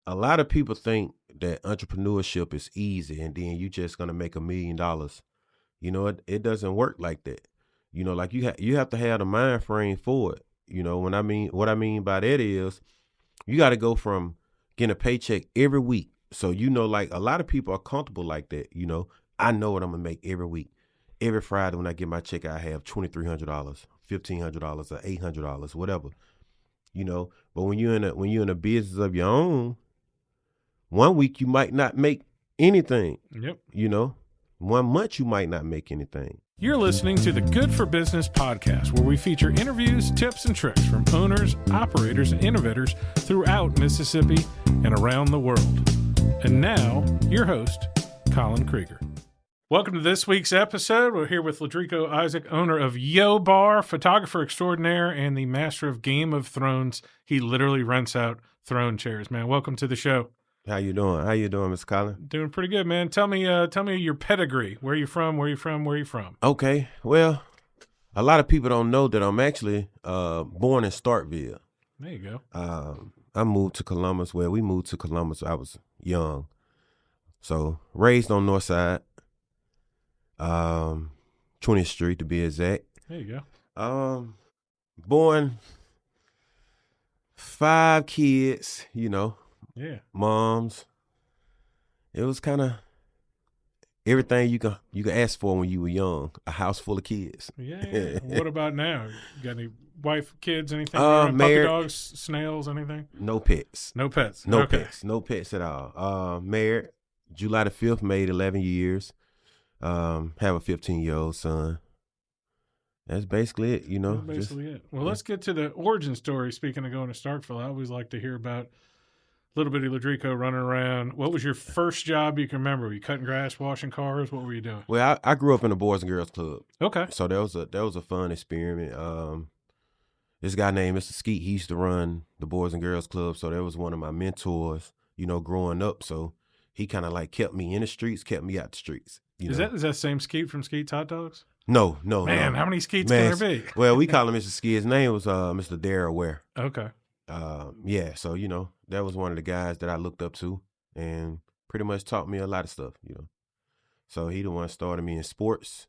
a lot of people think that entrepreneurship is easy and then you just gonna make $1 million. You know, it doesn't work like that. You know, like you have to have the mind frame for it. You know, what I mean by that is you got to go from getting a paycheck every week. So, you know, like a lot of people are comfortable like that. You know, I know what I'm going to make every week. Every Friday when I get my check, I have $2,300, $1,500, or $800, whatever. You know, but when you're in a business of your own, one week you might not make anything. Yep. You know, 1 month you might not make anything. You're listening to the Good for Business podcast, where we feature interviews, tips, and tricks from owners, operators, and innovators throughout Mississippi and around the world. And now, your host, Colin Krieger. Welcome to this week's episode. We're here with Ledrico Isaac, owner of Yo Bar, photographer extraordinaire, and the master of Game of Thrones. He literally rents out throne chairs, man. Welcome to the show. How you doing? Mr. Colin? Doing pretty good, man. Tell me your pedigree. Where you from? Okay. Well, a lot of people don't know that I'm actually born in Starkville. There you go. I moved to Columbus. Well, we moved to Columbus. I was young. So raised on North Side, 20th Street to be exact. There you go. Born 5 kids, you know. Yeah. Moms. It was kind of everything you can ask for when you were young. A house full of kids. Yeah. What about now? You got any wife, kids, anything? Married. Puppy dogs, snails, anything? No pets. No pets. No okay. pets. No pets at all. Married. July the 5th, made 11 years. Have a 15-year-old son. That's basically it, you know. That's basically it. Well, let's get to the origin story. Speaking of going to Starkville, I always like to hear about little bitty Ledrico running around. What was your first job you can remember? Were you cutting grass, washing cars? What were you doing? Well, I grew up in the Boys and Girls Club. Okay. So that was a fun experiment. This guy named Mr. Skeet, he used to run the Boys and Girls Club, so that was one of my mentors, you know, growing up. So he kind of like kept me in the streets, kept me out the streets. Is that same Skeet from Skeet's Hot Dogs? No. Man, how many Skeets can there be? Well, we call him Mr. Skeet. His name was Mr. Darrell Ware. Okay. Yeah, so, you know, that was one of the guys that I looked up to and pretty much taught me a lot of stuff, you know. So he the one started me in sports.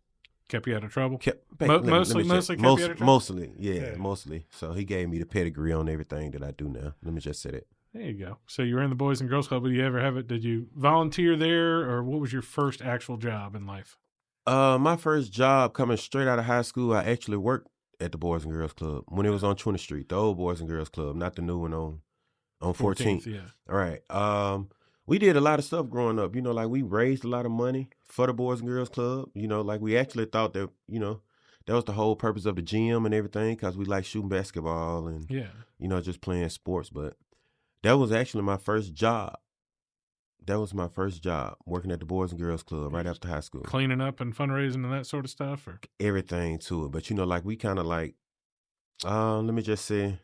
Kept you out of trouble? Mostly. Yeah, mostly. So he gave me the pedigree on everything that I do now. Let me just say that. There you go. So you were in the Boys and Girls Club. Did you ever have it? Did you volunteer there, or what was your first actual job in life? My first job coming straight out of high school, I actually worked at the Boys and Girls Club when it was on 20th Street, the old Boys and Girls Club, not the new one on 14th. Yeah. All right. We did a lot of stuff growing up. You know, like we raised a lot of money for the Boys and Girls Club. You know, like we actually thought that, you know, that was the whole purpose of the gym and everything because we like shooting basketball and, you know, just playing sports. But that was actually my first job. Working at the Boys and Girls Club right after high school. Cleaning up and fundraising and that sort of stuff? Or everything to it. But, you know, like we kind of like, let me just say,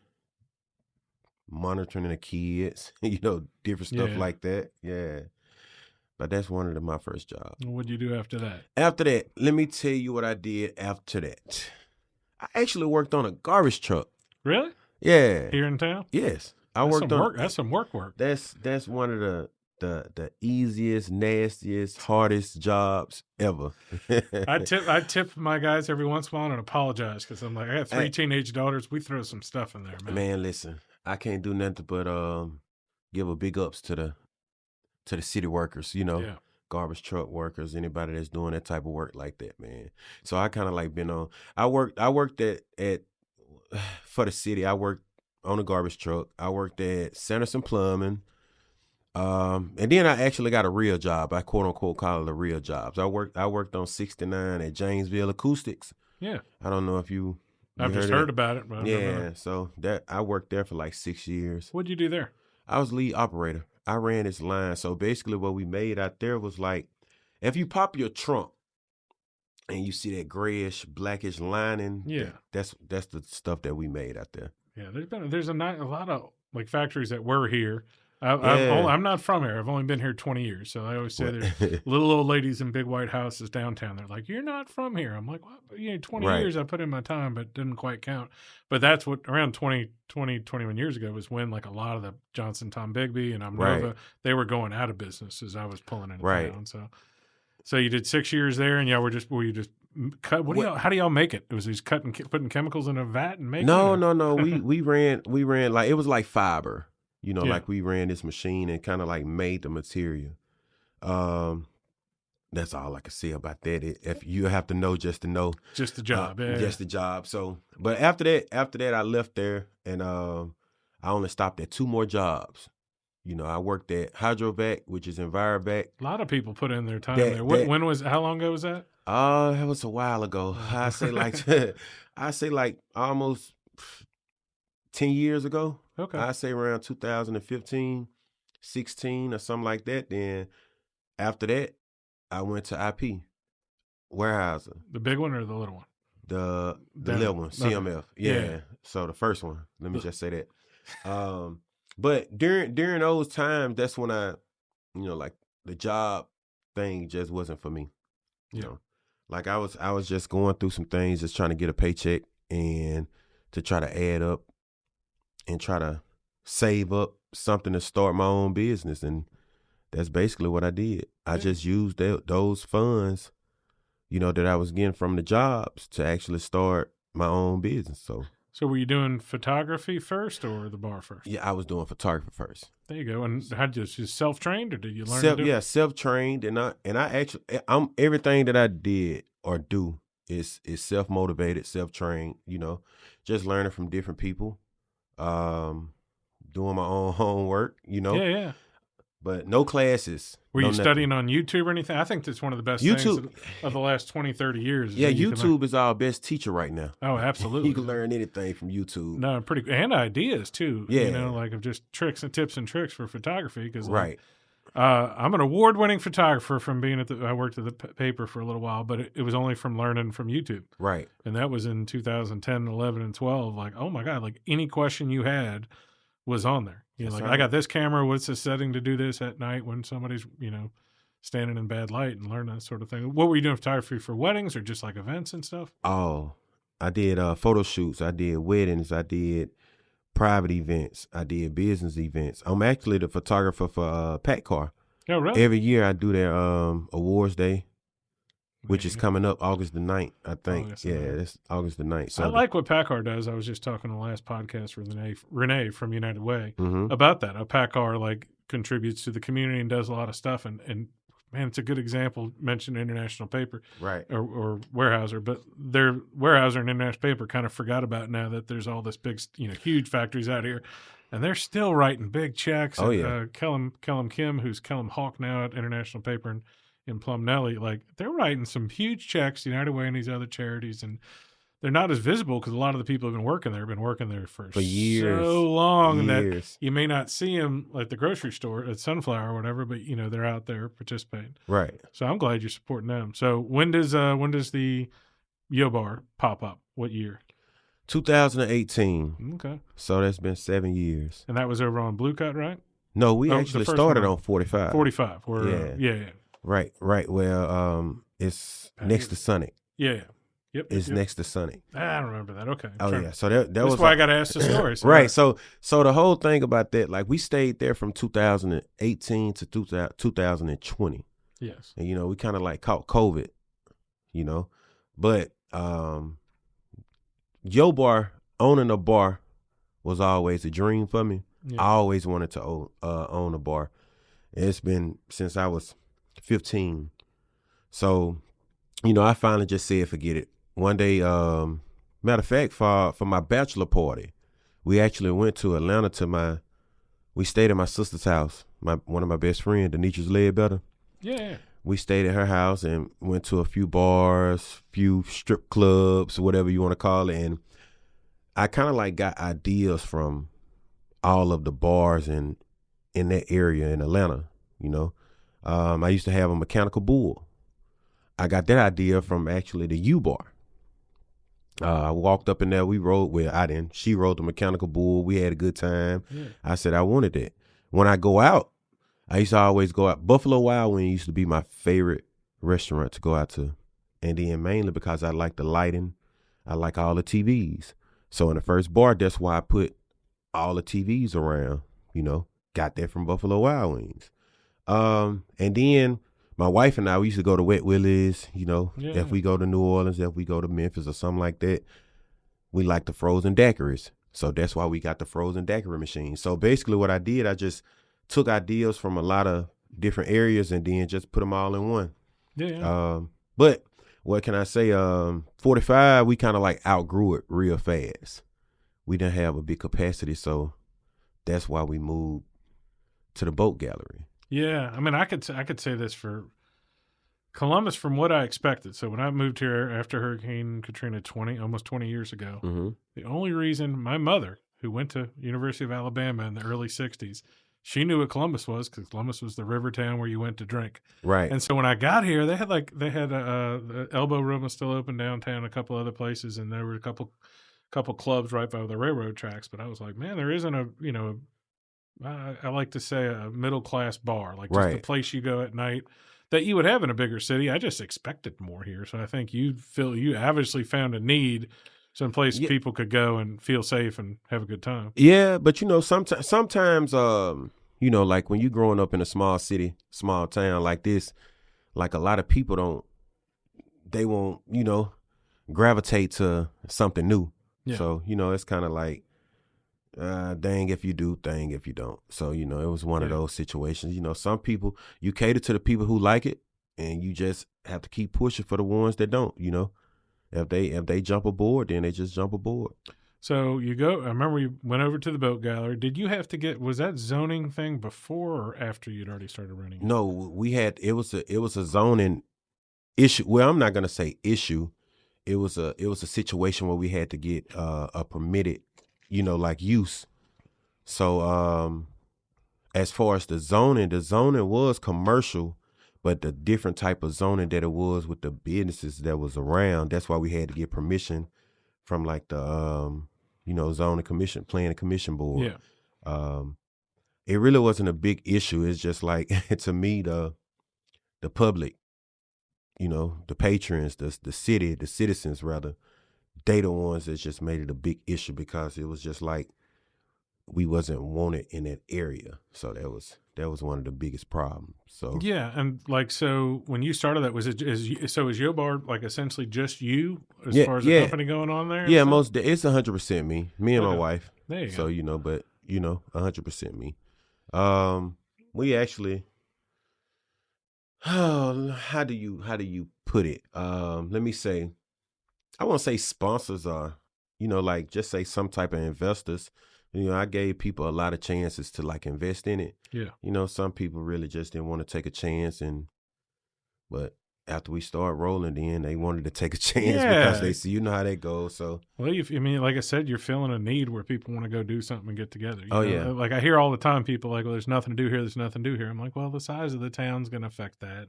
monitoring the kids, you know, different stuff like that. Yeah. But that's one of my first jobs. What did you do after that? After that, let me tell you what I did after that. I actually worked on a garbage truck. Really? Yeah. Here in town? Yes. That's some work. That's one of the easiest, nastiest, hardest jobs ever. I tip my guys every once in a while and apologize because I'm like, I have 3 teenage daughters. We throw some stuff in there, man. Man, listen, I can't do nothing but give a big ups to the city workers, you know, garbage truck workers, anybody that's doing that type of work like that, man. So I kind of like been on. I worked at for the city. I worked on a garbage truck. I worked at Sanderson Plumbing. And then I actually got a real job. I quote unquote call it a real job. So I worked on 69 at Janesville Acoustics. Yeah. I don't know if I've just heard about it. But so that I worked there for like 6 years. What'd you do there? I was lead operator. I ran this line. So basically what we made out there was like, if you pop your trunk and you see that grayish, blackish lining, that's the stuff that we made out there. Yeah, there's a lot of like factories that were here. Yeah. I'm not from here. I've only been here 20 years. So I always say there's little old ladies in big white houses downtown. They're like, you're not from here. I'm like, what? 20 Right. years I put in my time, but didn't quite count. But that's what around 21 years ago was when like a lot of the Johnson, Tom Bigby and Amnova, Right. they were going out of business as I was pulling into Right. town. So you did 6 years there and were you just cut? How do y'all make it? Was these putting chemicals in a vat and making No, it? no. we ran like, it was like fiber. Yeah. Like we ran this machine and kind of like made the material. That's all I can say about that. If you have to know just to know. Just the job. Just the job. So, but after that, I left there and I only stopped at 2 more jobs. I worked at Hydrovac, which is Envirovac. A lot of people put in their time there. How long ago was that? It was a while ago. I say like almost 10 years ago. Okay. I say around 2015, 16 or something like that. Then after that, I went to IP, warehouser. The big one or the little one? The little one, CMF. Okay. Yeah. So the first one. Let me just say that. But during those times, that's when I, like the job thing just wasn't for me. Like I was just going through some things, just trying to get a paycheck and to try to add up and try to save up something to start my own business. And that's basically what I did. I just used those funds, that I was getting from the jobs to actually start my own business. So were you doing photography first or the bar first? Yeah, I was doing photography first. There you go. And how did you just self-trained or did you learn to do it? Yeah, self-trained. And I actually, everything that I did or do is self-motivated, self-trained, just learning from different people, doing my own homework, Yeah. But no classes. Were you nothing. studying on YouTube or anything? I think that's one of the best things of the last 20, 30 years. Yeah, YouTube is our best teacher right now. Oh, absolutely. You can learn anything from YouTube. No, and ideas too. Yeah. Like of just tricks and tips and tricks for photography. Because right. I'm an award-winning photographer from being I worked at the paper for a little while, but it was only from learning from YouTube. Right. And that was in 2010, 11, and 12. Like, oh my God, like any question you had was on there. Like, right. I got this camera. What's the setting to do this at night when somebody's, standing in bad light, and learn that sort of thing. What were you doing photography for, weddings or just like events and stuff? Oh, I did photo shoots. I did weddings. I did private events. I did business events. I'm actually the photographer for PACCAR. Oh, really? Every year I do their awards day, which is coming up August the 9th, I think. It's August the 9th. So I like what PACCAR does. I was just talking on the last podcast with Renee from United Way mm-hmm. about that. PACCAR like contributes to the community and does a lot of stuff. And man, it's a good example. Mentioned International Paper, right, or Weyerhaeuser, but their Weyerhaeuser and International Paper kind of forgot about now that there's all this big, huge factories out here, and they're still writing big checks. Oh yeah, Kellum Kim, who's Kellum Hawk now at International Paper in Plum Nelly, like they're writing some huge checks, United Way and these other charities, and they're not as visible because a lot of the people who've been working there for years, so long that you may not see them like the grocery store at Sunflower or whatever, but they're out there participating. Right. So I'm glad you're supporting them. So when does the Yo Bar pop up? What year? 2018. Okay. So that's been 7 years. And that was over on Blue Cut, right? No, we actually started on 45. 45. Yeah. Right. Well, it's next to Sonic. Yeah. Yep. It's next to Sonic. I don't remember that. Okay. Oh yeah. So that was why I got to ask the story. So right. So the whole thing about that, like we stayed there from 2018 to 2020. Yes. And we kind of like caught COVID. But Yo Bar, owning a bar was always a dream for me. Yeah. I always wanted to own a bar. It's been since I was 15. So, I finally just said forget it. One day, matter of fact, for my bachelor party, we actually went to Atlanta we stayed at my sister's house. One of my best friends, Denitra's Ledbetter. Yeah. We stayed at her house and went to a few bars, few strip clubs, whatever you want to call it. And I kind of like got ideas from all of the bars in that area in Atlanta, I used to have a mechanical bull. I got that idea from actually the U-Bar. I walked up in there. We rode. Well, I didn't. She rode the mechanical bull. We had a good time. Yeah. I said I wanted it. when I go out, I used to always go out. Buffalo Wild Wings used to be my favorite restaurant to go out to. And then mainly because I like the lighting. I like all the TVs. So in the first bar, that's why I put all the TVs around, got that from Buffalo Wild Wings. And then my wife and I, we used to go to Wet Willie's, if we go to New Orleans, if we go to Memphis or something like that, we like the frozen daiquiris. So that's why we got the frozen daiquiri machine. So basically what I did, I just took ideas from a lot of different areas and then just put them all in one. Yeah. But what can I say? 45, we kind of like outgrew it real fast. We didn't have a big capacity, so that's why we moved to the boat gallery. Yeah, I mean, I could say this for Columbus from what I expected. So when I moved here after Hurricane Katrina almost 20 years ago, the only reason my mother, who went to University of Alabama in the early 60s, she knew what Columbus was because Columbus was the river town where you went to drink. Right. And so when I got here, they had the Elbow Room was still open downtown, a couple other places, and there were a couple clubs right by the railroad tracks. But I was like, man, there isn't I like to say a middle class bar, like just a place you go at night that you would have in a bigger city. I just expected more here. So I think you obviously found a need, someplace people could go and feel safe and have a good time. Yeah, but sometimes like when you're growing up in a small city, small town like this, like a lot of people won't gravitate to something new. Yeah. So, it's kind of like, dang if you do, dang if you don't. So, it was one of those situations. Some people, you cater to the people who like it, and you just have to keep pushing for the ones that don't, If they jump aboard, then they just jump aboard. So I remember you went over to the boat gallery. Did you have to was that zoning thing before or after you'd already started renting? No, it was a zoning issue. Well, I'm not going to say issue. It was a situation where we had to get a permitted, like use. So as far as the zoning was commercial, but the different type of zoning that it was with the businesses that was around, that's why we had to get permission from like the zoning commission, planning commission board. Yeah. It really wasn't a big issue. It's just like to me the public, the patrons, the city, the citizens rather, they the ones that just made it a big issue because it was just like we wasn't wanted in that area. So that was one of the biggest problems. So yeah, and like so when you started that, is Yo Bar like essentially just you as far as the company going on there? Yeah, it's 100% me and my wife. There you go. So but 100% me. We actually. Oh, how do you put it? Let me say, I won't say sponsors are, like just say some type of investors. I gave people a lot of chances to like invest in it. Yeah. Some people really just didn't want to take a chance, but after we start rolling, then they wanted to take a chance because they see, how that goes. So, well, like I said, you're feeling a need where people want to go do something and get together. Yeah. Like I hear all the time people like, well, there's nothing to do here. There's nothing to do here. I'm like, well, the size of the town's going to affect that.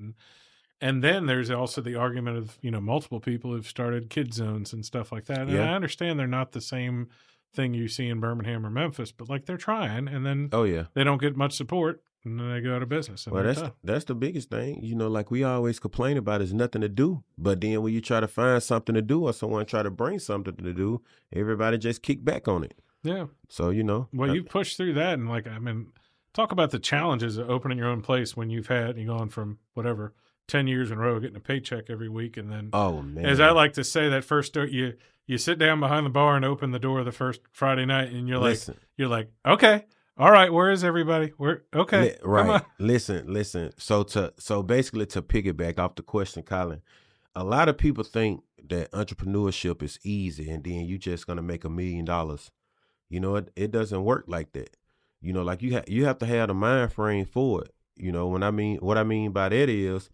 And then there's also the argument of, multiple people who've started kid zones and stuff like that. And I understand they're not the same thing you see in Birmingham or Memphis, but like they're trying, and then they don't get much support, and then they go out of business. Well, that's the biggest thing. Like we always complain about is nothing to do, but then when you try to find something to do or someone try to bring something to do, everybody just kick back on it. Yeah. So well, you push through that, and talk about the challenges of opening your own place when you've gone from whatever 10 years in a row getting a paycheck every week, and then as I like to say, that first you sit down behind the bar and open the door the first Friday night, and you're like, okay, all right, where is everybody? Okay, right. Listen. So basically, to piggyback off the question, Colin, a lot of people think that entrepreneurship is easy, and then you just gonna make $1 million. It doesn't work like that. Like you have to have the mind frame for it. What I mean by that is,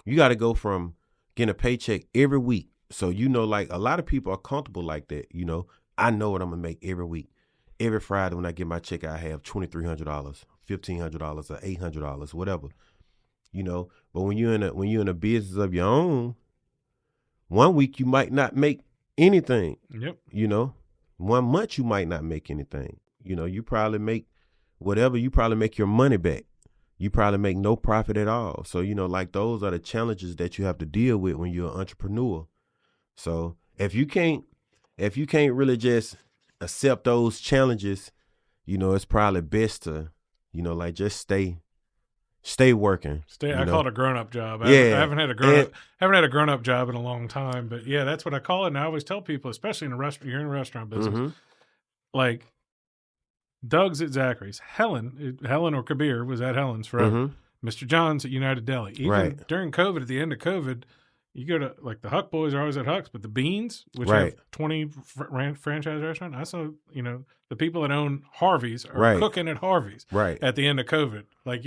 you got to go from getting a paycheck every week. So, like a lot of people are comfortable like that. I know what I'm going to make every week. Every Friday when I get my check, I have $2,300, $1,500, or $800, whatever. But when you're in a business of your own, one week you might not make anything. Yep. 1 month you might not make anything. You probably make whatever, you probably make your money back. You probably make no profit at all. So, like those are the challenges that you have to deal with when you're an entrepreneur. So if you can't really just accept those challenges, it's probably best to, like just stay working. I call it a grown-up job. I haven't had a grown-up job in a long time, but yeah, that's what I call it. And I always tell people, especially in a restaurant, you're in a restaurant business, like Doug's at Zachary's, Helen or Kabir was at Helen's forever. Mr. John's at United Deli. Even during COVID, at the end of COVID, you go to, like, the Huck Boys are always at Huck's, but the Beans, which have 20 franchise restaurants, I saw, the people that own Harvey's are cooking at Harvey's at the end of COVID. Like,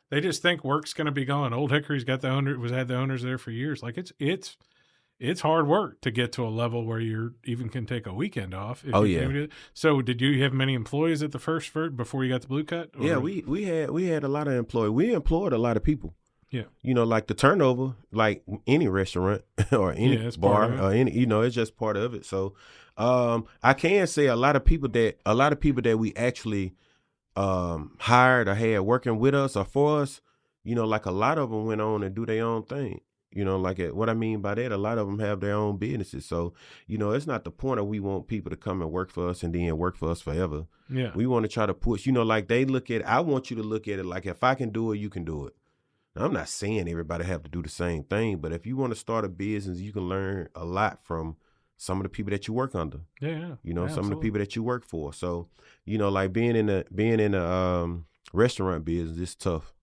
they just think work's going to be gone. Old Hickory's had the owners there for years. Like, it's hard work to get to a level where you even can take a weekend off. So did you have many employees at the first before you got the Blue Cut? Or? Yeah, we had a lot of employees. We employed a lot of people. Yeah. Like the turnover, like any restaurant or any bar or any, it's just part of it. So I can say a lot of people that we actually hired or had working with us or for us, like a lot of them went on and do their own thing. What I mean by that, a lot of them have their own businesses. So, it's not the point of we want people to come and work for us and then work for us forever. Yeah. We want to try to push, like I want you to look at it like, if I can do it, you can do it. Now, I'm not saying everybody have to do the same thing, but if you want to start a business, you can learn a lot from some of the people that you work under. Yeah. Some of the people that you work for. So, like being in a restaurant business is tough.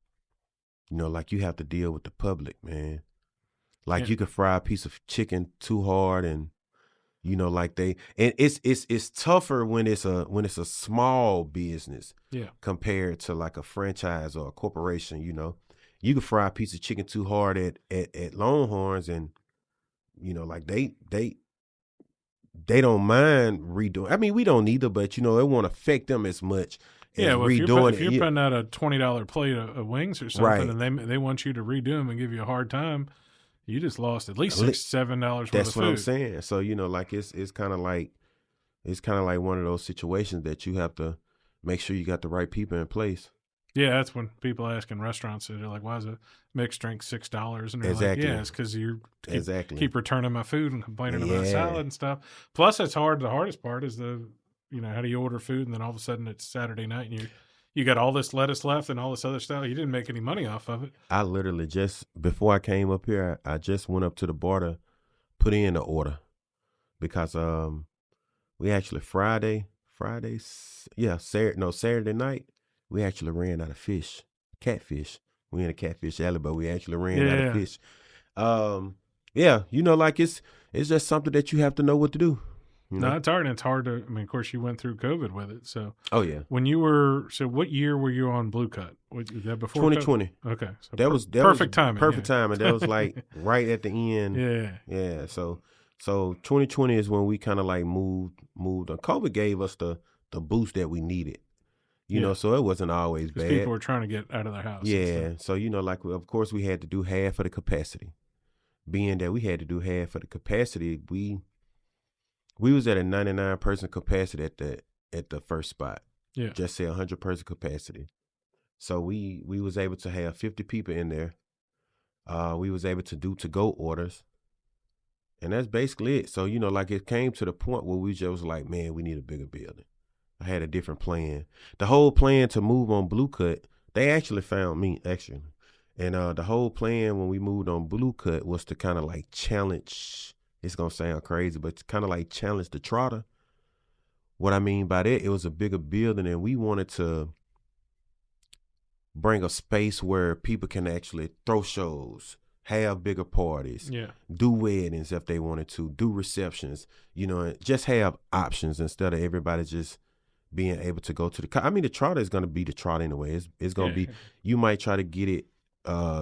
Like you have to deal with the public, man. Like you can fry a piece of chicken too hard, and it's tougher when it's a small business, compared to like a franchise or a corporation. You can fry a piece of chicken too hard at Longhorns, and like they don't mind redoing. I mean, we don't either, but it won't affect them as much. Well, if you're putting out a $20 plate of wings or something, and they want you to redo them and give you a hard time, you just lost at least $6-7 worth of food. That's what I'm saying. So like it's kind of like one of those situations that you have to make sure you got the right people in place. Yeah, that's when people ask in restaurants, they're like, "Why is a mixed drink $6?" And they're exactly. like, "Yeah, it's because you keep returning my food and complaining about salad and stuff." Plus, it's hard. The hardest part is how do you order food and then all of a sudden it's Saturday night and you got all this lettuce left and all this other stuff. You didn't make any money off of it. I literally before I came up here, I just went up to the bar to put in the order because we actually Saturday night. We actually ran out of catfish. We in a catfish alley, but we actually ran out of fish. Like it's just something that you have to know what to do. No, it's hard. And it's hard to, of course, you went through COVID with it. So, when what year were you on Blue Cut? Was that before 2020? COVID? Okay. So that was perfect timing. Perfect timing. That was like right at the end. Yeah. So 2020 is when we kind of like moved on. COVID gave us the boost that we needed. So it wasn't always bad. People were trying to get out of their house. Yeah. So, like, of course, we had to do half of the capacity. Being that we had to do half of the capacity, we was at a 99-person capacity at the first spot. Yeah. Just say 100-person capacity. So we was able to have 50 people in there. We was able to do to-go orders. And that's basically it. So, like it came to the point where we just was like, man, we need a bigger building. I had a different plan. The whole plan to move on Blue Cut, they actually found me, actually. And the whole plan when we moved on Blue Cut was to kind of like challenge, it's going to sound crazy, but kind of like challenge the Trotter. What I mean by that, it was a bigger building, and we wanted to bring a space where people can actually throw shows, have bigger parties, do weddings if they wanted to, do receptions, just have options instead of everybody just being able to go to the Trotter is going to be the Trotter anyway. It's going to be, you might try to get it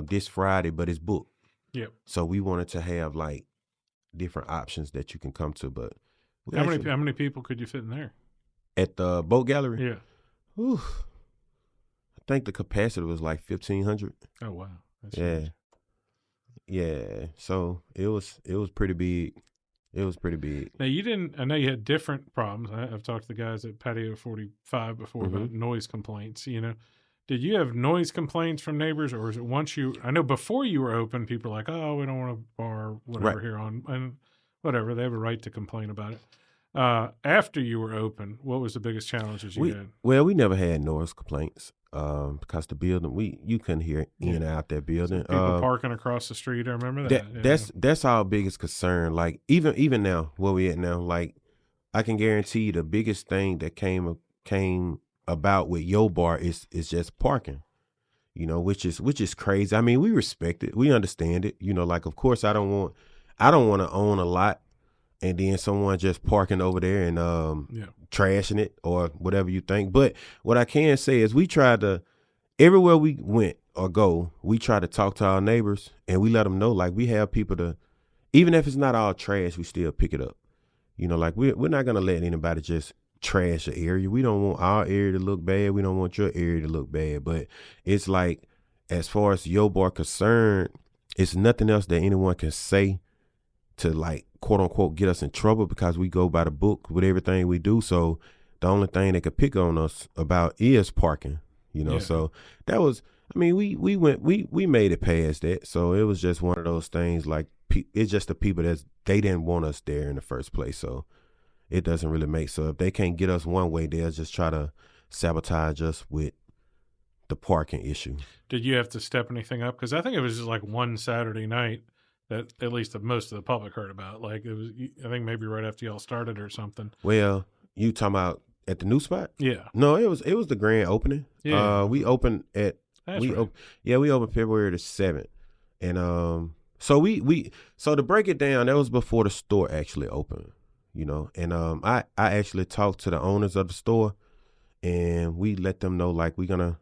this Friday, but it's booked. Yep. So we wanted to have like different options that you can come to. But how many people could you fit in there? At the boat gallery? Yeah. Whew. I think the capacity was like 1,500. Oh wow. That's yeah. huge. Yeah. So it was pretty big. It was pretty big. Now I know you had different problems. I've talked to the guys at Patio 45 before about noise complaints. Did you have noise complaints from neighbors, or is it I know before you were open, people were like, oh, we don't want a bar, whatever here on, and whatever, they have a right to complain about it. After you were open, what was the biggest challenges you had? Well, we never had noise complaints because the building, you couldn't hear in and out that building. So people parking across the street, I remember that. That's our biggest concern. Like even now, where we at now, like I can guarantee you the biggest thing that came about with your bar is just parking. Which is crazy. I mean, we respect it, we understand it. Like of course I don't want to own a lot and then someone just parking over there and trashing it or whatever you think. But what I can say is we tried to, everywhere we went or go, we try to talk to our neighbors and we let them know, like we have people to, even if it's not all trash, we still pick it up. Like we're not going to let anybody just trash the area. We don't want our area to look bad. We don't want your area to look bad. But it's like, as far as your bar concerned, it's nothing else that anyone can say to like quote unquote get us in trouble because we go by the book with everything we do. So the only thing they could pick on us about is parking, So that was, I mean, we made it past that. So it was just one of those things, like it's just the people they didn't want us there in the first place. So it doesn't really make, so if they can't get us one way, they'll just try to sabotage us with the parking issue. Did you have to step anything up? Because I think it was just like one Saturday night that at least most of the public heard about. Like it was, I think maybe right after y'all started or something. Well, you talking about at the new spot? Yeah. No, it was the grand opening. Yeah. We opened at we opened February the 7th, and so to break it down, that was before the store actually opened. And I actually talked to the owners of the store, and we let them know like the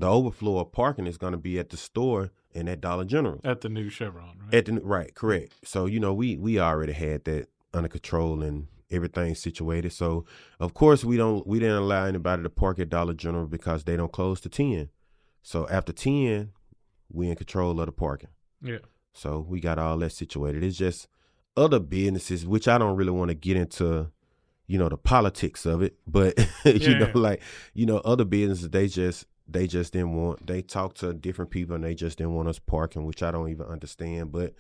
overflow of parking is gonna be at the store and at Dollar General. At the new Chevron, right? Right, correct. So, we already had that under control and everything situated. So, of course, we didn't allow anybody to park at Dollar General because they don't close to 10. So, after 10, we in control of the parking. Yeah. So, we got all that situated. It's just other businesses, which I don't really want to get into, the politics of it. But, other businesses, they just didn't want, they talked to different people and they just didn't want us parking, which I don't even understand. But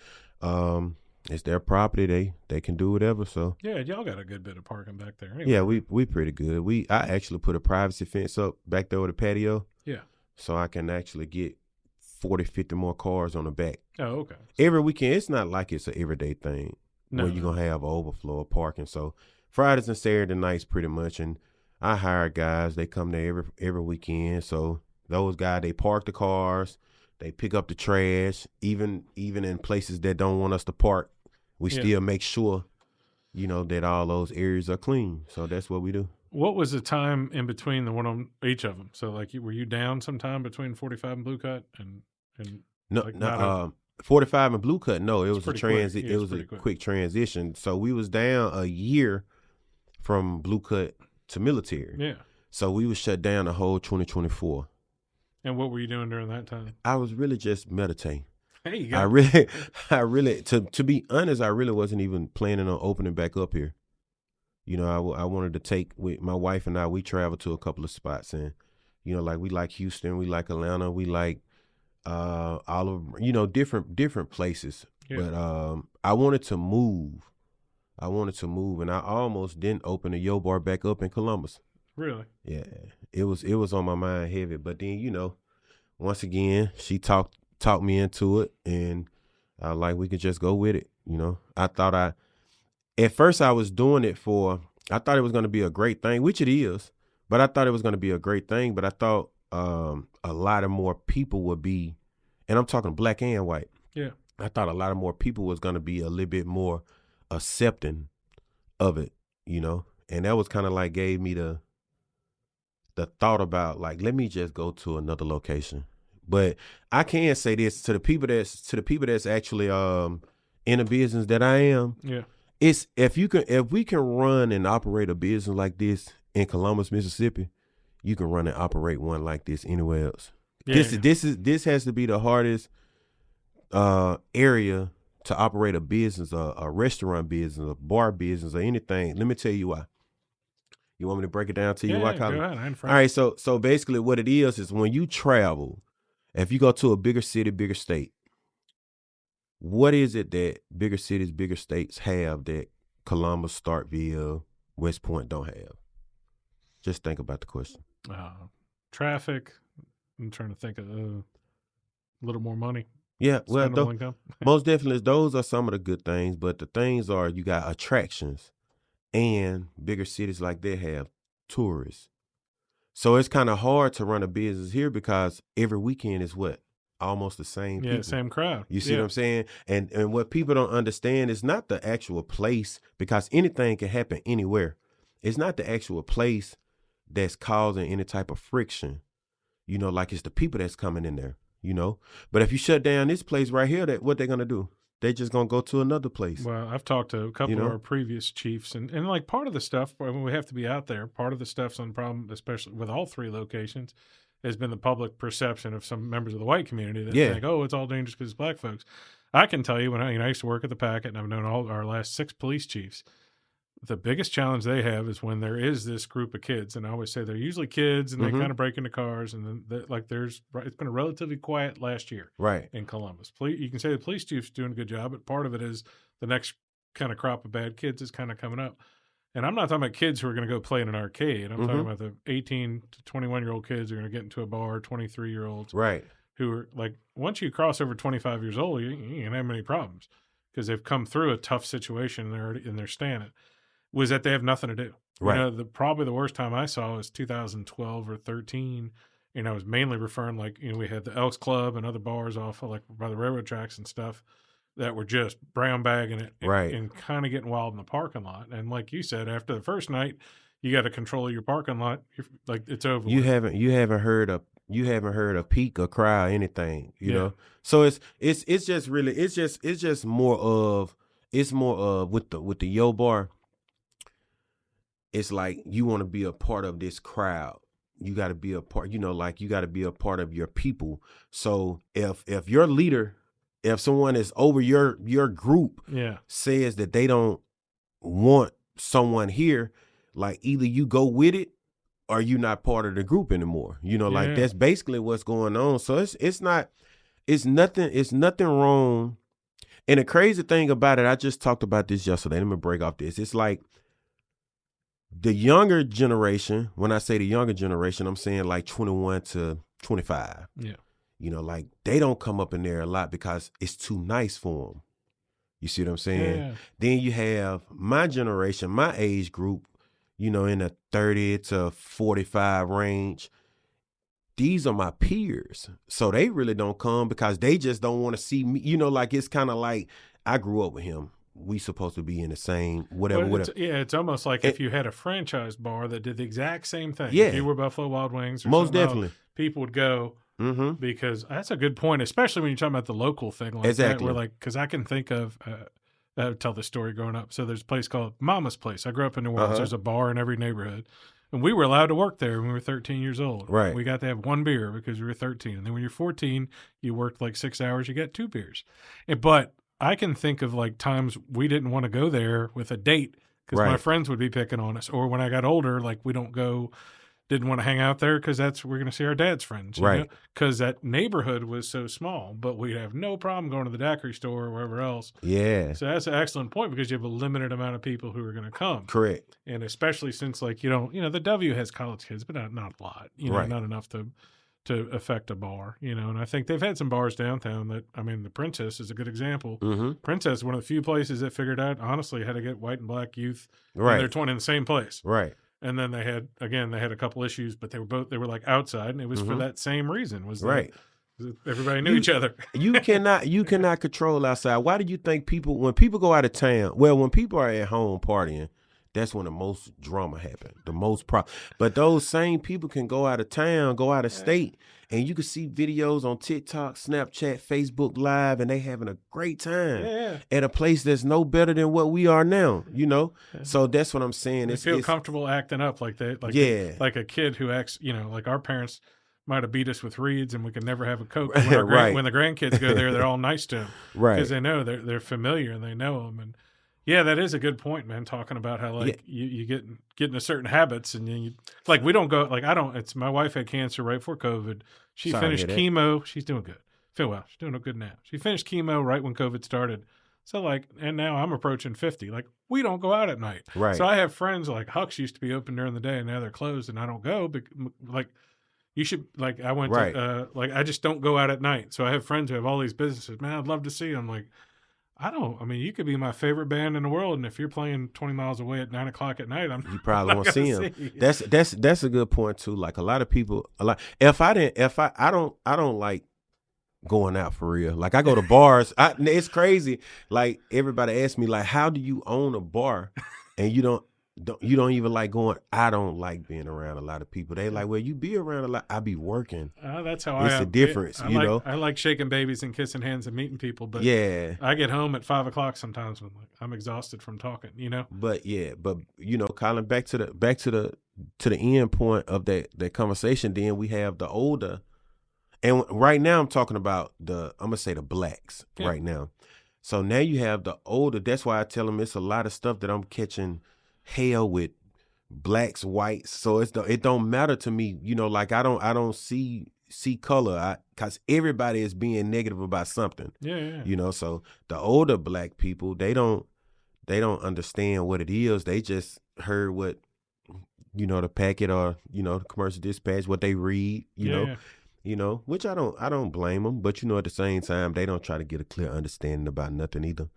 it's their property. They can do whatever. So yeah, y'all got a good bit of parking back there. Anyway. Yeah, we pretty good. I actually put a privacy fence up back there with the patio. Yeah. So I can actually get 40, 50 more cars on the back. Oh, okay. Every weekend. It's not like it's an everyday thing where you're going to have an overflow of parking. So Fridays and Saturday nights pretty much. And I hire guys. They come there every weekend. So those guys, they park the cars, they pick up the trash. Even in places that don't want us to park, we still make sure, that all those areas are clean. So that's what we do. What was the time in between the one on each of them? So like, were you down sometime between 45 and Blue Cut and no, 45 and Blue Cut? No, it was a transit. It was a quick transition. So we was down a year from Blue Cut to military. Yeah. So we was shut down the whole 2024. And what were you doing during that time? I was really just meditating. There you go. I really, to be honest, I really wasn't even planning on opening back up here. I wanted to take, with my wife and I, we traveled to a couple of spots, and, like we like Houston, we like Atlanta, we like all of, different places. Yeah. But I wanted to move, and I almost didn't open the Yo Bar back up in Columbus. Really? Yeah, it was on my mind heavy. But then, once again, she talked me into it, and like we could just go with it. I thought at first I was doing it I thought it was going to be a great thing, which it is, but I thought it was going to be a great thing. But I thought a lot of more people would be, and I'm talking black and white. Yeah. I thought a lot of more people was going to be a little bit more accepting of it, and that was kind of like gave me the thought about, like, let me just go to another location. But I can say this to the people that's actually in a business that I am. Yeah. It's if we can run and operate a business like this in Columbus, Mississippi, you can run and operate one like this anywhere else. Yeah. This has to be the hardest area to operate a business, a restaurant business, a bar business, or anything. Let me tell you why. You want me to break it down to you? Why, Colin? Go ahead. All right, so basically what it is when you travel, if you go to a bigger city, bigger state, what is it that bigger cities, bigger states have that Columbus, Starkville, West Point don't have? Just think about the question. Traffic. I'm trying to think of a little more money. Yeah, well, most definitely, those are some of the good things. But the things are, you got attractions, and bigger cities like that have tourists. So it's kind of hard to run a business here because every weekend is what? Almost the same people. Same crowd. You see what I'm saying? And what people don't understand is not the actual place, because anything can happen anywhere. It's not the actual place that's causing any type of friction. You know, like it's the people that's coming in there, you know. But if you shut down this place right here, what they're going to do? They're just going to go to another place. Well, I've talked to a couple of our previous chiefs, and like part of the stuff, when we have to be out there, part of the stuff's on the problem, especially with all 3 locations, has been the public perception of some members of the white community that think, oh, it's all dangerous because it's black folks. I can tell you, when I used to work at the Packet, and I've known all our last 6 police chiefs, the biggest challenge they have is when there is this group of kids, and I always say they're usually kids, and they kind of break into cars, and then it's been a relatively quiet last year, in Columbus. You can say the police chief's doing a good job, but part of it is the next kind of crop of bad kids is kind of coming up. And I'm not talking about kids who are going to go play in an arcade. I'm talking about the 18 to 21-year-old kids who are going to get into a bar, 23-year-olds, who are like, once you cross over 25 years old, you ain't have many problems because they've come through a tough situation and they're standing. Was that they have nothing to do. You know, probably the worst time I saw was 2012 or 13. And I was mainly referring, like, you know, we had the Elks Club and other bars off of, like, by the railroad tracks and stuff that were just brown bagging it and kind of getting wild in the parking lot. And like you said, after the first night, you got to control your parking lot. Like, it's over. You haven't heard a peak or cry or anything, you know? So it's just more of with the Yo Bar. It's like you want to be a part of this crowd. You got to be a part, you know, like you got to be a part of your people. So if your leader, if someone is over your group says that they don't want someone here, like either you go with it or you're not part of the group anymore. You know, like that's basically what's going on. So it's nothing wrong. And the crazy thing about it, I just talked about this yesterday. Let me break off this. It's like, the younger generation, when I say the younger generation, I'm saying like 21 to 25. Yeah. You know, like they don't come up in there a lot because it's too nice for them. You see what I'm saying? Yeah. Then you have my generation, my age group, you know, in the 30 to 45 range. These are my peers. So they really don't come because they just don't want to see me. You know, like it's kind of like I grew up with him. We supposed to be in the same whatever. It's almost like if you had a franchise bar that did the exact same thing. Yeah. If you were Buffalo Wild Wings or most definitely, people would go because that's a good point, especially when you're talking about the local thing like that. We're like, because I can think of, I would tell this story growing up. So there's a place called Mama's Place. I grew up in New Orleans. There's a bar in every neighborhood. And we were allowed to work there when we were 13 years old. Right. We got to have 1 beer because we were 13. And then when you're 14, you worked like 6 hours, you get 2 beers. But I can think of like times we didn't want to go there with a date because my friends would be picking on us. Or when I got older, like we didn't want to hang out there because we're going to see our dad's friends. Right. Because that neighborhood was so small, but we'd have no problem going to the daiquiri store or wherever else. Yeah. So that's an excellent point because you have a limited amount of people who are going to come. Correct. And especially since like, the W has college kids, but not a lot, not enough to affect a bar, and I think they've had some bars downtown the Princess is a good example. Mm-hmm. Princess is one of the few places that figured out, honestly, how to get white and black youth in their 20 in the same place. Right. And then they had a couple issues, but they were like outside, and it was for that same reason. Everybody knew each other. you cannot control outside. Why do you think when people go out of town, when people are at home partying, that's when the most drama happens, the most problem. But those same people can go out of town, go out of state, and you can see videos on TikTok, Snapchat, Facebook Live, and they having a great time at a place that's no better than what we are now, So that's what I'm saying. They feel comfortable acting up like that, like a kid who acts, like our parents might have beat us with reeds and we could never have a Coke. When, when the grandkids go there, they're all nice to them. Right. Because they know they're familiar and they know them. And yeah, that is a good point, man. Talking about how like you get into certain habits and then like we don't go, like I don't, it's my wife had cancer right before COVID. She finished chemo. She's doing good. Feel well. She's doing good now. She finished chemo right when COVID started. So like, and now I'm approaching 50. Like we don't go out at night. Right. So I have friends like Huck's used to be open during the day and now they're closed and I don't go. But like you should, like I went to, like I just don't go out at night. So I have friends who have all these businesses. Man, I'd love to see them. Like, I mean, you could be my favorite band in the world, and if you're playing 20 miles away at 9:00 at night, you probably won't see them. That's a good point too. Like a lot of people, I don't like going out for real. Like I go to bars. It's crazy. Like everybody asks me, like, how do you own a bar, and you don't even like going? I don't like being around a lot of people. They like, well, you be around a lot. I be working. That's how it's a difference, you know. I like shaking babies and kissing hands and meeting people, but yeah, I get home at 5:00 sometimes when like, I'm exhausted from talking, you know. But you know, Colin, back to the end point of that conversation. Then we have the older, and right now I'm talking about I'm gonna say the blacks right now. So now you have the older. That's why I tell them it's a lot of stuff that I'm catching hell with blacks, whites. So it don't matter to me, you know, like I don't see color because everybody is being negative about something. Yeah. You know, so the older black people, they don't understand what it is. They just heard what, you know, the packet or, you know, the commercial dispatch, what they read, you know, which I don't blame them, but you know, at the same time, they don't try to get a clear understanding about nothing either.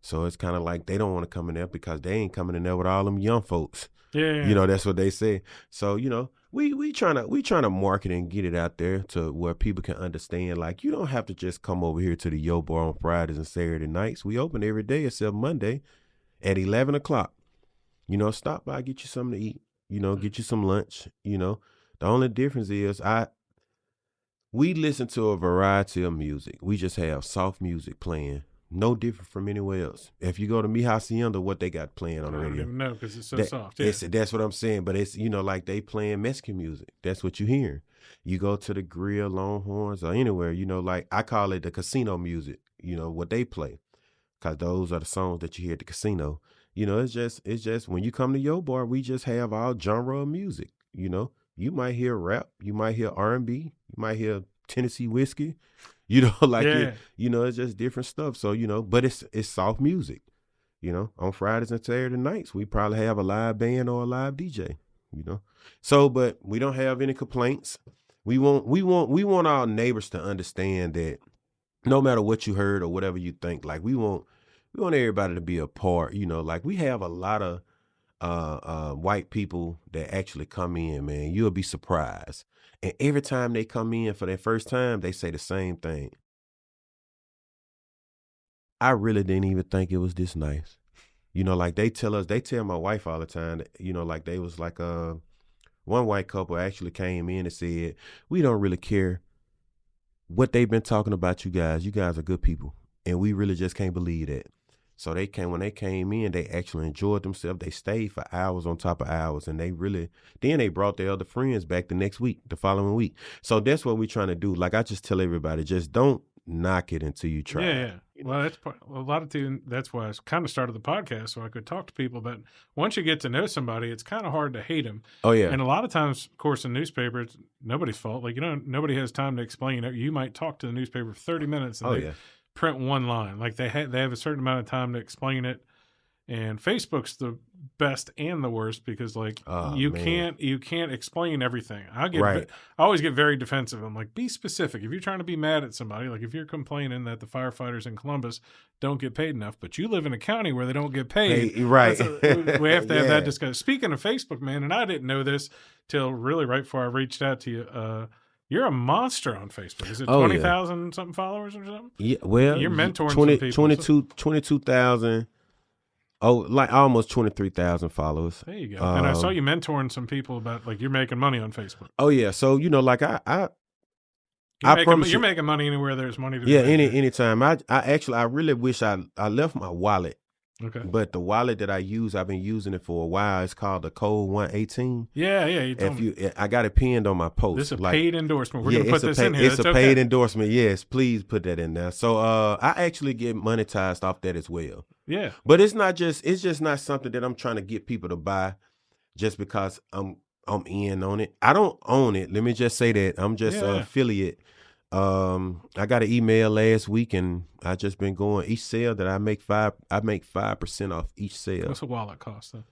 So it's kind of like they don't want to come in there because they ain't coming in there with all them young folks. Yeah. You know, that's what they say. So, you know, we trying to market and get it out there to where people can understand, like, you don't have to just come over here to the Yo Bar on Fridays and Saturday nights. We open every day except Monday at 11:00. You know, stop by, get you something to eat, you know, get you some lunch, you know. The only difference is we listen to a variety of music. We just have soft music playing. No different from anywhere else. If you go to Mi Hacienda, what they got playing on the radio? I don't even know because it's so soft. Yeah. That's what I'm saying. But it's, you know, like they playing Mexican music. That's what you hear. You go to the Grill, Longhorns, or anywhere, you know, like I call it the casino music, you know, what they play. Because those are the songs that you hear at the casino. You know, it's just when you come to Yo Bar, we just have all genre of music, you know. You might hear rap. You might hear R&B. You might hear Tennessee whiskey. You know, like, you know, it's just different stuff. So, you know, but it's soft music, you know. On Fridays and Saturday nights, we probably have a live band or a live DJ, you know. So, but we don't have any complaints. We want our neighbors to understand that no matter what you heard or whatever you think, like we want everybody to be a part, you know. Like we have a lot of white people that actually come in, man. You'll be surprised. And every time they come in for their first time, they say the same thing. I really didn't even think it was this nice. You know, like they tell my wife all the time, that, you know, like they was like, one white couple actually came in and said, we don't really care what they've been talking about you guys. You guys are good people. And we really just can't believe that. So when they came in, they actually enjoyed themselves. They stayed for hours on top of hours, and then they brought their other friends back the following week. So that's what we're trying to do. Like I just tell everybody, just don't knock it until you try. Yeah. Well, that's why I kind of started the podcast, so I could talk to people. But once you get to know somebody, it's kind of hard to hate them. Oh yeah. And a lot of times, of course, in newspapers, nobody's fault. Like, you know, nobody has time to explain it. You might talk to the newspaper for 30 minutes and print one line. Like they have a certain amount of time to explain it. And Facebook's the best and the worst because like you can't explain everything. I always get very defensive. I'm like, be specific. If you're trying to be mad at somebody, like if you're complaining that the firefighters in Columbus don't get paid enough, but you live in a county where they don't get paid, right? We have to have that discussion. Speaking of Facebook, man, and I didn't know this till really right before I reached out to you. You're a monster on Facebook. Is it 20,000 something followers or something? Yeah, well, you're mentoring some people. 22,000. Oh, like almost 23,000 followers. There you go. And I saw you mentoring some people about like you're making money on Facebook. Oh yeah. So you know, like I you're making money anywhere there's money to be made. anytime. I really wish I left my wallet Okay. But the wallet that I use, I've been using it for a while. It's called the Code 118. Yeah. You told me. I got it pinned on my post. This is a paid endorsement. We're yeah, going to put this in here. It's a paid endorsement. Yes, please put that in there. So I actually get monetized off that as well. Yeah. But it's just not something that I'm trying to get people to buy just because I'm in on it. I don't own it. Let me just say that. I'm just an affiliate. I got an email last week, and I just been going each sale that I make 5% off each sale. What's a wallet cost then?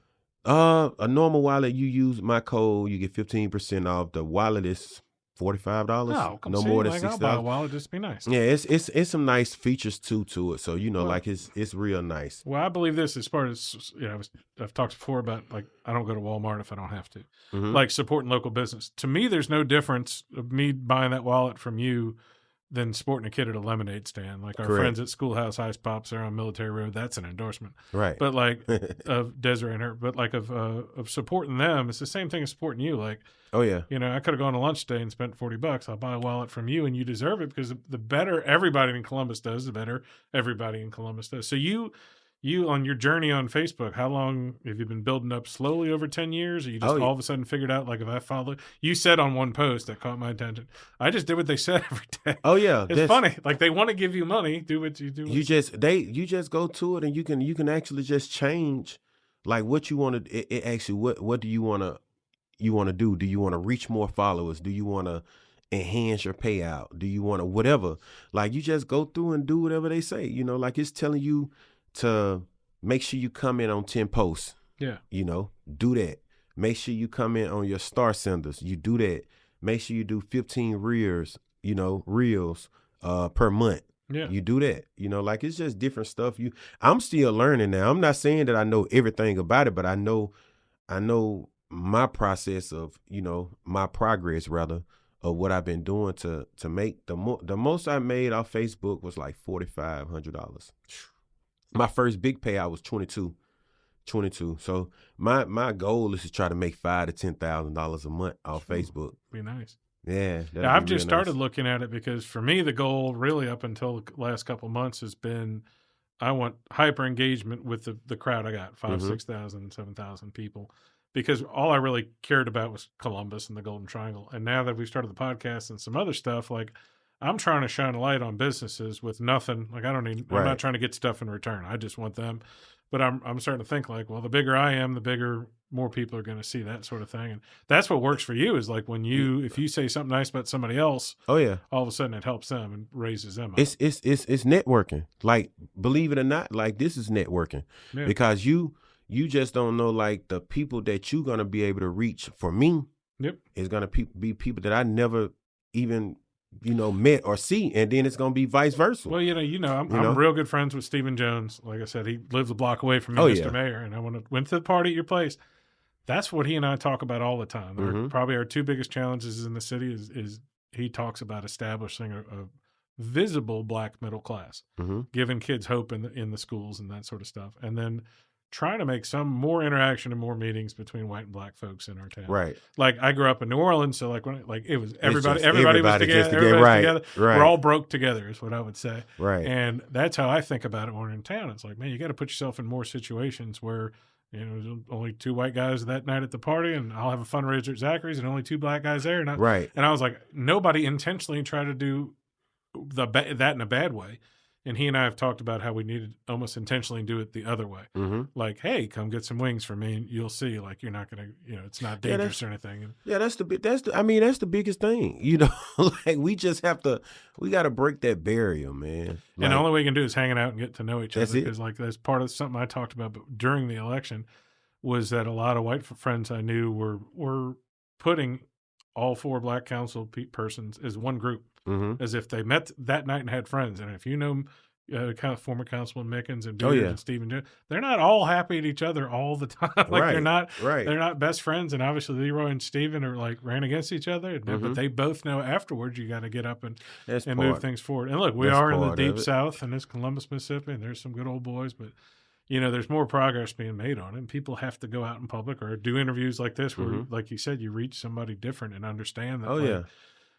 A normal wallet, you use my code, you get 15% off. The wallet is $45. Oh, no more than $60. I'll buy a wallet just to be nice. Yeah, it's some nice features too to it. So like it's real nice. Well, I believe this as far as I've talked before about, like, I don't go to Walmart if I don't have to. Mm-hmm. Like, supporting local business. To me, there's no difference of me buying that wallet from you than supporting a kid at a lemonade stand. Like our friends at Schoolhouse Ice Pops, they're on Military Road. That's an endorsement, right? But like of Desiree and her, but like of supporting them, it's the same thing as supporting you. Like, oh yeah, I could have gone to lunch today and spent $40. I'll buy a wallet from you, and you deserve it, because the better everybody in Columbus does, the better everybody in Columbus does. So you on your journey on Facebook, how long have you been building up? Slowly over 10 years? Or you just all of a sudden figured out, like, if I follow, you said on one post that caught my attention, I just did what they said every day. Oh yeah. It's funny. Like, they want to give you money, do what you do. You just go to it, and you can actually just change like what you want to, it actually, what do you want to do? Do you want to reach more followers? Do you want to enhance your payout? Do you want to whatever? Like, you just go through and do whatever they say, like it's telling you to make sure you come in on 10 posts. Yeah. Do that. Make sure you come in on your star senders. You do that. Make sure you do 15 reels per month. Yeah. You do that. Like, it's just different stuff. I'm still learning now. I'm not saying that I know everything about it, but I know my process of, my progress rather, of what I've been doing to make the most I made off Facebook was like $4,500. My first big payout was 22. So my goal is to try to make $5,000 to $10,000 a month off Facebook. Be nice. Yeah. I've just started looking at it, because for me, the goal really up until the last couple of months has been, I want hyper engagement with the crowd I got, 5,000, 6,000, 7,000 people, because all I really cared about was Columbus and the Golden Triangle. And now that we've started the podcast and some other stuff, like, I'm trying to shine a light on businesses with nothing. Like, I'm not trying to get stuff in return. I just want them. But I'm starting to think, like, well, the bigger I am, the bigger more people are going to see that sort of thing. And that's what works for you, is like if you say something nice about somebody else, oh yeah, all of a sudden it helps them and raises them up. It's networking. Like, believe it or not, like, this is networking, because you just don't know, like, the people that you're going to be able to reach. For me, is going to be people that I never even met or see, and then it's gonna be vice versa. Well, I'm real good friends with Stephen Jones. Like I said, he lives a block away from me, Mr. Mayor, and I went to the party at your place. That's what he and I talk about all the time. Probably our two biggest challenges in the city is he talks about establishing a visible Black middle class, giving kids hope in the schools and that sort of stuff, and then trying to make some more interaction and more meetings between white and Black folks in our town. Right. Like, I grew up in New Orleans, so like it was everybody was together. Together. Right. We're all broke together, is what I would say. Right. And that's how I think about it when we're in town. It's like, man, you got to put yourself in more situations where, there's only two white guys that night at the party, and I'll have a fundraiser at Zachary's, and only two Black guys there. And I was like, nobody intentionally tried to do that in a bad way. And he and I have talked about how we needed almost intentionally do it the other way. Like, hey, come get some wings from me, and you'll see. Like, you're not gonna, it's not dangerous or anything. Yeah, that's the biggest thing. Like, we got to break that barrier, man. Like, and the only way you can do is hanging out and get to know each other. Because, like, that's part of something I talked about during the election, was that a lot of white friends I knew were putting all four Black council persons as one group. As if they met that night and had friends. And if former Councilman Mickens and Beers and Stephen, they're not all happy at each other all the time. Like, they're not best friends. And obviously Leroy and Stephen are like ran against each other. But they both know afterwards you got to get up and move things forward. And look, we are in the deep South, and it's Columbus, Mississippi, and there's some good old boys, but there's more progress being made on it. And people have to go out in public or do interviews like this where, like you said, you reach somebody different and understand that.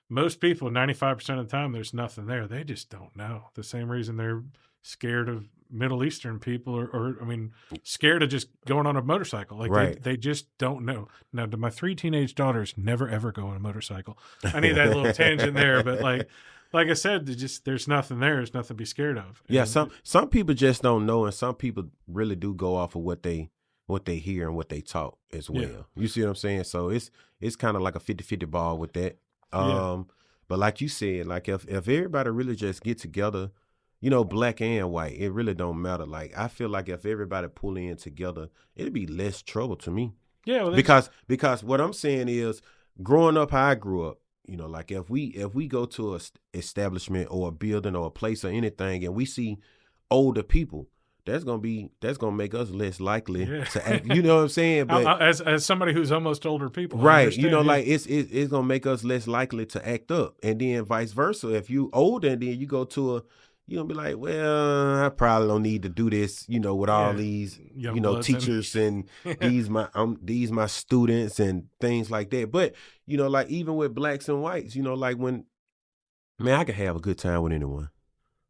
Most people, 95% of the time, there's nothing there. They just don't know. The same reason they're scared of Middle Eastern people or I mean, scared of just going on a motorcycle. Like Right. they just don't know. Now, my 3 teenage daughters never ever go on a motorcycle. I need that little tangent there, but like I said, there's nothing there. There's nothing to be scared of. Yeah, And some people just don't know, and some people really do go off of what they hear and what they talk as well. Yeah. You see what I'm saying? So it's kind of like a 50-50 ball with that. But like you said, like if everybody really just get together, you know, black and white, it really don't matter. Like I feel like if everybody pull in together, it'd be less trouble to me. yeah, well, Because what I'm saying is, growing up how I grew up, you know, like if we go to a establishment or a building or a place or anything, and we see older people, that's gonna make us less likely to act. You know what I'm saying? But as somebody who's almost older people, I right, understand, you know, yeah. like it's gonna make us less likely to act up, and then vice versa. If you older and then you go to a, you gonna be like, well, I probably don't need to do this, you know, with all these, young you know, bloods in. teachers and these my students and things like that. But you know, like even with blacks and whites, you know, like when, man, I can have a good time with anyone.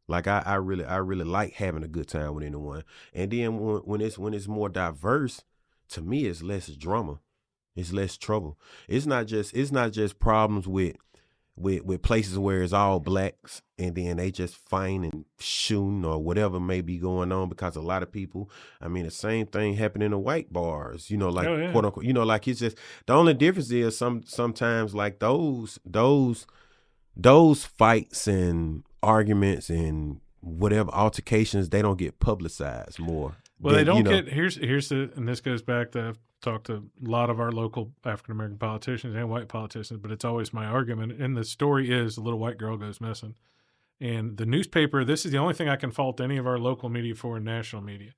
Like I really like having a good time with anyone. And then when it's more diverse, to me it's less drama. It's less trouble. It's not just problems with places where it's all blacks and then they just fighting and shooting or whatever may be going on, because a lot of people, I mean, the same thing happened in the white bars, you know, like quote unquote, you know, like it's just, the only difference is sometimes like those fights and arguments and whatever altercations, they don't get publicized more. Well, they don't get, here's and this goes back to, I've talked to a lot of our local African-American politicians and white politicians, but it's always my argument. And the story is, a little white girl goes missing. And the newspaper, this is the only thing I can fault any of our local media for and national media.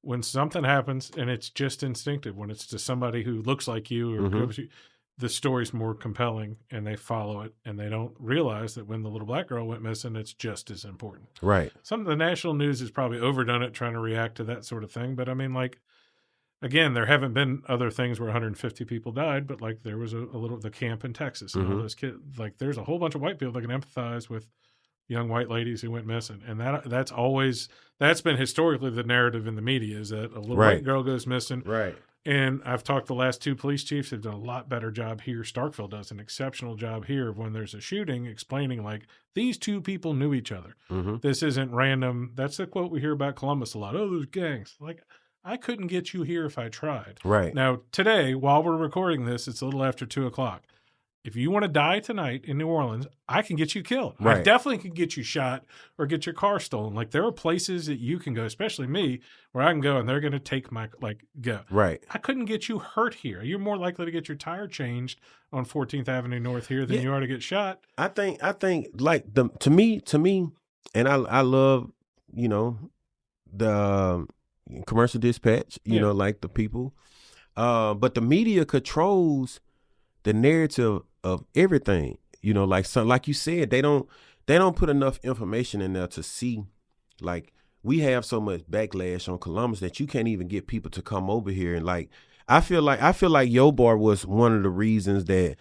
When something happens and it's just instinctive, when it's to somebody who looks like you or goes, the story's more compelling and they follow it, and they don't realize that when the little black girl went missing, it's just as important. Right. Some of the national news has probably overdone it trying to react to that sort of thing. But I mean, like, again, there haven't been other things where 150 people died, but like there was a little, the camp in Texas and all those kids, like there's a whole bunch of white people that can empathize with young white ladies who went missing. And that's been historically the narrative in the media, is that a little white girl goes missing. Right. And I've talked to the last 2 police chiefs who've done a lot better job here. Starkville does an exceptional job here of when there's a shooting, explaining like these 2 people knew each other. This isn't random. That's the quote we hear about Columbus a lot. Oh, those gangs. Like, I couldn't get you here if I tried. Right. Now, today, while we're recording this, it's a little after 2:00. If you want to die tonight in New Orleans, I can get you killed. Right. I definitely can get you shot or get your car stolen. Like, there are places that you can go, especially me, where I can go and they're going to take my, like, go. Right. I couldn't get you hurt here. You're more likely to get your tire changed on 14th Avenue North here than you are to get shot. I think like to me, and I love, you know, the commercial dispatch, you know, like the people, but the media controls the narrative of everything, you know, like you said, they don't put enough information in there to see. Like, we have so much backlash on Columbus that you can't even get people to come over here. And like, I feel like Yo Bar was one of the reasons that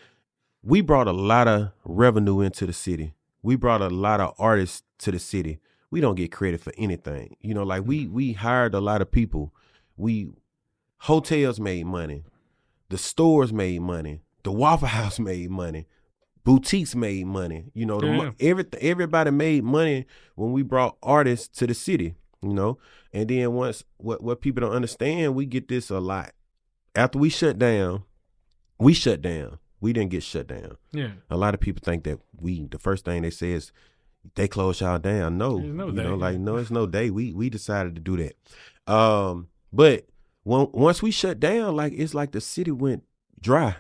we brought a lot of revenue into the city. We brought a lot of artists to the city. We don't get credit for anything. You know, like we hired a lot of people. Hotels made money. The stores made money. The Waffle House made money. Boutiques made money. You know, everybody made money when we brought artists to the city, you know. And then once, what people don't understand, we get this a lot. After we shut down. We didn't get shut down. Yeah. A lot of people think that the first thing they say is they close y'all down. No, it's no day. We decided to do that. But once we shut down, like, it's like the city went dry.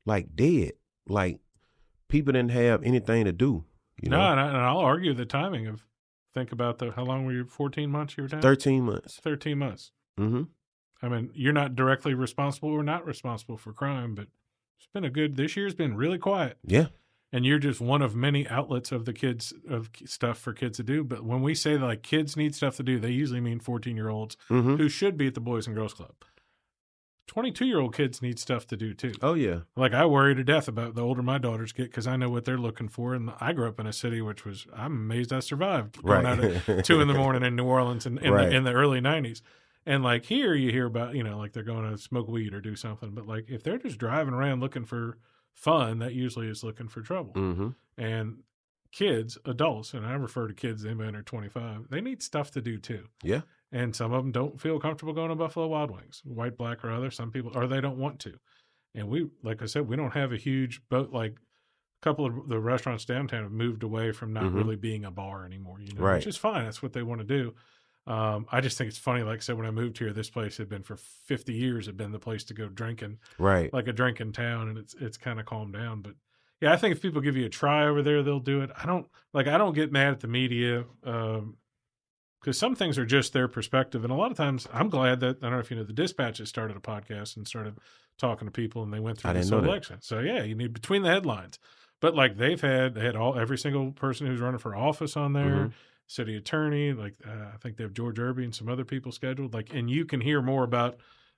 Like dead, like people didn't have anything to do. You know? And I'll argue the timing of, think about how long were you, 14 months you were down? 13 months. 13 months. I mean, you're not directly responsible or not responsible for crime, but it's been this year's been really quiet. Yeah. And you're just one of many outlets of stuff for kids to do. But when we say that, like, kids need stuff to do, they usually mean 14-year-olds who should be at the Boys and Girls Club. 22-year-old kids need stuff to do too. Oh yeah. Like I worry to death about the older my daughters get because I know what they're looking for. And I grew up in a city I'm amazed I survived going out at 2 a.m. in New Orleans in the early 90s. And like here you hear about, like they're going to smoke weed or do something. But like if they're just driving around looking for fun, that usually is looking for trouble. Mm-hmm. And kids, adults, and I refer to kids anybody under 25, they need stuff to do too. Yeah. And some of them don't feel comfortable going to Buffalo Wild Wings, white, black, or other. Some people, or they don't want to. And we, like I said, we don't have a huge boat. Like a couple of the restaurants downtown have moved away from not really being a bar anymore, which is fine. That's what they want to do. I just think it's funny. Like I said, when I moved here, this place had been for 50 years, had been the place to go drinking, like a drinking town. And it's kind of calmed down. But yeah, I think if people give you a try over there, they'll do it. I don't get mad at the media. Because some things are just their perspective. And a lot of times I'm glad that, I don't know if you know, the Dispatch has started a podcast and started talking to people and they went through this election. So yeah, you need between the headlines. But like they had every single person who's running for office on there, city attorney, like I think they have George Irby and some other people scheduled. Like, and you can hear more about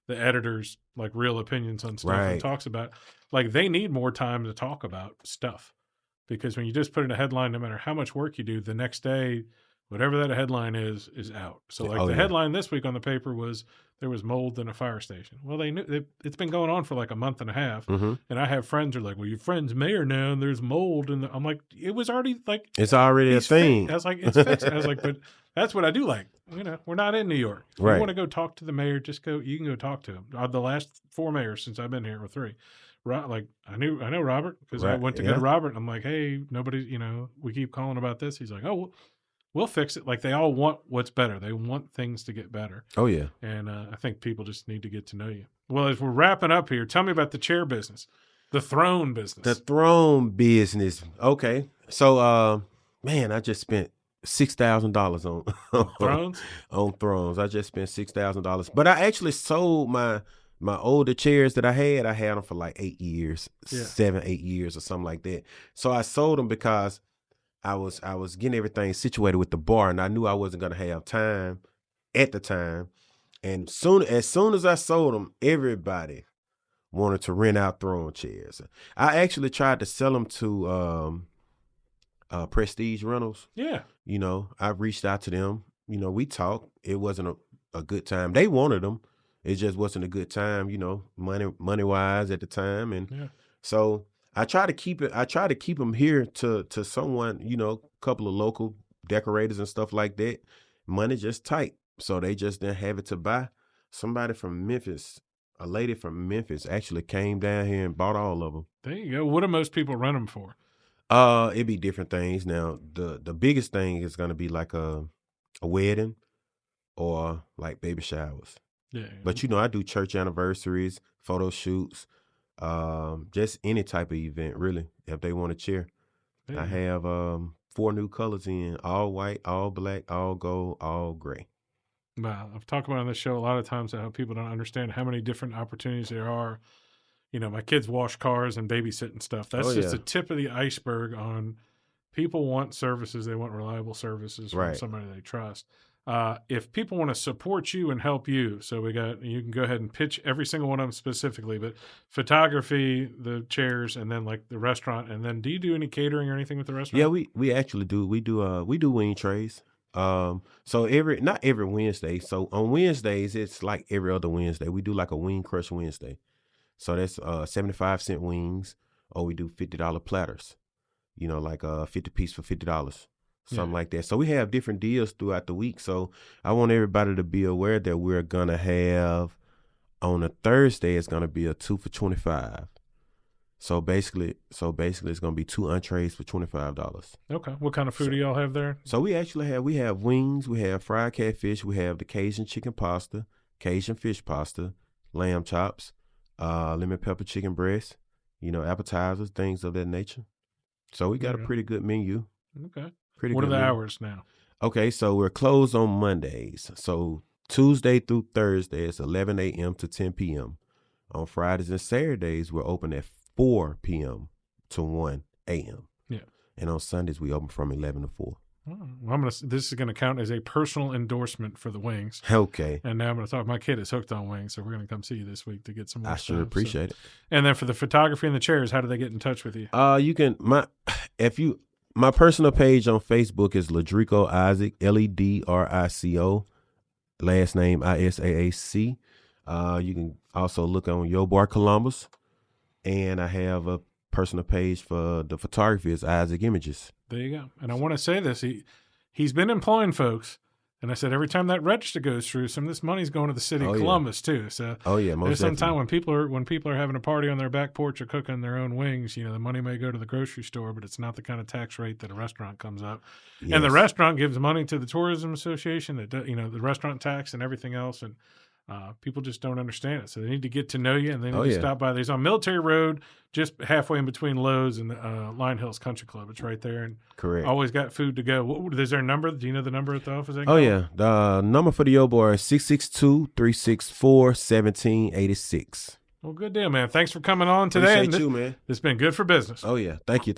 the editors, like real opinions on stuff and talks about, like they need more time to talk about stuff. Because when you just put in a headline, no matter how much work you do, the next day, whatever that headline is out. So like the headline this week on the paper was there was mold in a fire station. Well, they knew it's been going on for like a month and a half. And I have friends who are like, well, your friend's mayor now and there's mold. And I'm like, it was already like. It's already a thing. I was like, it's fixed. I was like, but that's what I do like. We're not in New York. If you want to go talk to the mayor, you can go talk to him. The last 4 mayors since I've been here, or 3. Like I know Robert because I went to go to Robert. And I'm like, hey, nobody, we keep calling about this. He's like, oh, well, we'll fix it. Like they all want what's better. They want things to get better. Oh yeah. And I think people just need to get to know you. Well, as we're wrapping up here, tell me about the chair business, the throne business. The throne business. Okay. So, man, I just spent $6,000 on thrones. On thrones. I just spent $6,000, but I actually sold my older chairs that I had them for like 8 years, 7, 8 years or something like that. So I sold them because I was getting everything situated with the bar, and I knew I wasn't going to have time at the time. And as soon as I sold them, everybody wanted to rent out throne chairs. I actually tried to sell them to Prestige Rentals. Yeah. I reached out to them. We talked. It wasn't a good time. They wanted them. It just wasn't a good time, money wise at the time. And so I try to keep them here to someone, a couple of local decorators and stuff like that. Money just tight. So they just didn't have it to buy. Somebody from Memphis, a lady from Memphis actually came down here and bought all of them. There you go. What do most people rent them for? It'd be different things. Now, the biggest thing is going to be like a wedding or like baby showers. Yeah. But, I do church anniversaries, photo shoots, just any type of event, really, if they want a chair. Yeah. I have 4 new colors in, all white, all black, all gold, all gray. Wow. I've talked about on this show a lot of times how people don't understand how many different opportunities there are. My kids wash cars and babysit and stuff. That's just the tip of the iceberg on people want services. They want reliable services from somebody they trust. If people want to support you and help you, so you can go ahead and pitch every single one of them specifically, but photography, the chairs, and then like the restaurant. And then do you do any catering or anything with the restaurant? Yeah, we actually do. We do wing trays. So not every Wednesday. So on Wednesdays, it's like every other Wednesday. We do like a wing crush Wednesday. So that's 75-cent wings, or we do $50 platters. Like 50 piece for $50. Something like that. So we have different deals throughout the week. So I want everybody to be aware that we're going to have on a Thursday, it's going to be a 2 for $25. So basically it's going to be 2 entrees for $25. Okay. What kind of food do y'all have there? So we have wings, we have fried catfish, we have the Cajun chicken pasta, Cajun fish pasta, lamb chops, lemon pepper chicken breast, appetizers, things of that nature. So we got a pretty good menu. Okay. What are the hours now? Okay, so we're closed on Mondays. So Tuesday through Thursday, it's 11 a.m. to 10 p.m. On Fridays and Saturdays, we're open at 4 p.m. to 1 a.m. Yeah. And on Sundays, we open from 11 to 4. Well, this is going to count as a personal endorsement for the wings. Okay. And now I'm going to talk. My kid is hooked on wings, so we're going to come see you this week to get some more I stuff. sure appreciate it. And then for the photography and the chairs, how do they get in touch with you? You can my personal page on Facebook is Ledrico Isaac, Ledrico, last name Isaac. You can also look on Yo Bar Columbus, and I have a personal page for the photography is Isaac Images. There you go. And I want to say this: he's been employing folks, and I said every time that register goes through, some of this money's going to the city of Columbus too. So most there's some time when people are having a party on their back porch or cooking their own wings, the money may go to the grocery store, but it's not the kind of tax rate that a restaurant comes up. Yes. And the restaurant gives money to the tourism association, that the restaurant tax and everything else, and people just don't understand it. So they need to get to know you, and they need to stop by. There's on Military Road, just halfway in between Lowe's and Lion Hills Country Club. It's right there, and correct. Always got food to go. Is there a number? Do you know the number at the office? The number for the Yo Bar is 662-364-1786. Well, good deal, man. Thanks for coming on today. Appreciate you, man. It's been good for business. Oh yeah, thank you.